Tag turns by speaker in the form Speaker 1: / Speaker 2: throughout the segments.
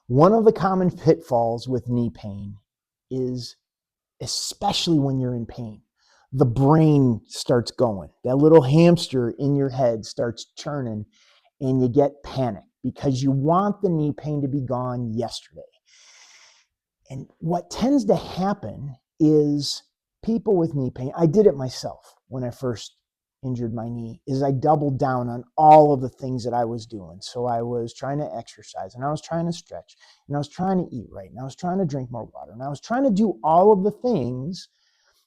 Speaker 1: One of the common pitfalls with knee pain is, especially when you're in pain, the brain starts going. That little hamster in your head starts churning and you get panic because you want the knee pain to be gone yesterday. And what tends to happen is people with knee pain, I did it myself when I first injured my knee, is I doubled down on all of the things that I was doing. So I was trying to exercise, and I was trying to stretch, and I was trying to eat right, and I was trying to drink more water, and I was trying to do all of the things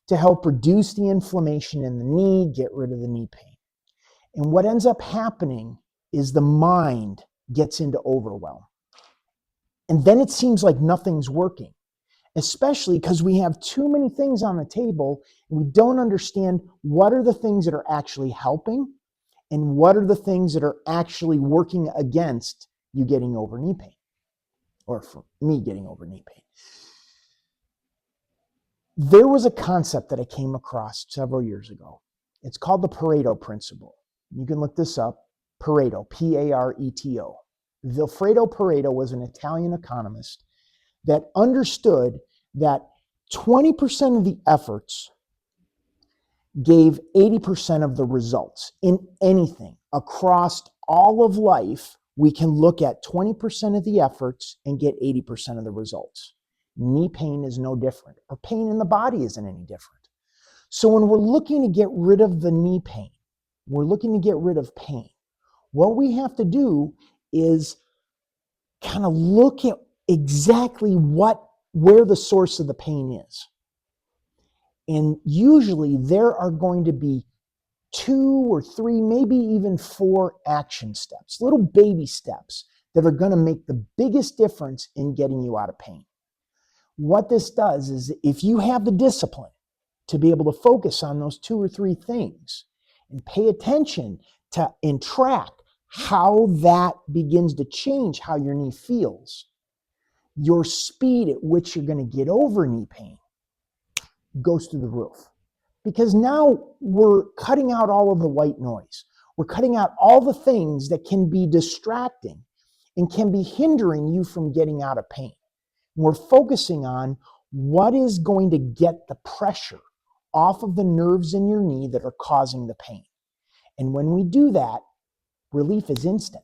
Speaker 1: to help reduce the inflammation in the knee, get rid of the knee pain. And what ends up happening is the mind gets into overwhelm. And then it seems like nothing's working, especially because we have too many things on the table and we don't understand what are the things that are actually helping and what are the things that are actually working against you getting over knee pain, or for me getting over knee pain. There was a concept that I came across several years ago. It's called the Pareto Principle. You can look this up. Pareto, P-A-R-E-T-O. Vilfredo Pareto was an Italian economist that understood that 20% of the efforts gave 80% of the results. In anything across all of life, we can look at 20% of the efforts and get 80% of the results. Knee pain is no different, or pain in the body isn't any different. So when we're looking to get rid of the knee pain, we're looking to get rid of pain, what we have to do is kind of look at exactly where the source of the pain is. And usually there are going to be 2 or 3, maybe even 4 action steps, little baby steps that are going to make the biggest difference in getting you out of pain. What this does is, if you have the discipline to be able to focus on those 2 or 3 things and pay attention to and track how that begins to change how your knee feels, your speed at which you're going to get over knee pain goes through the roof. Because now we're cutting out all of the white noise. We're cutting out all the things that can be distracting and can be hindering you from getting out of pain. We're focusing on what is going to get the pressure off of the nerves in your knee that are causing the pain. And when we do that, relief is instant.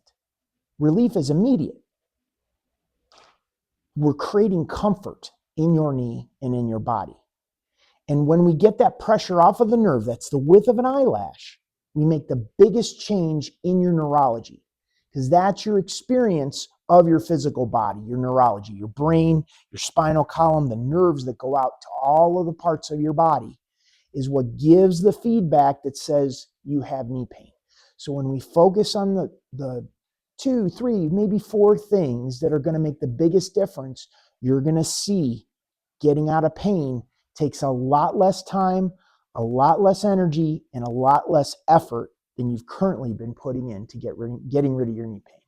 Speaker 1: Relief is immediate. We're creating comfort in your knee and in your body. And when we get that pressure off of the nerve, that's the width of an eyelash, we make the biggest change in your neurology, because that's your experience of your physical body, your neurology, your brain, your spinal column, the nerves that go out to all of the parts of your body is what gives the feedback that says you have knee pain. So when we focus on the 2, 3, maybe 4 things that are going to make the biggest difference, you're going to see getting out of pain takes a lot less time, a lot less energy, and a lot less effort than you've currently been putting in to getting rid of your knee pain.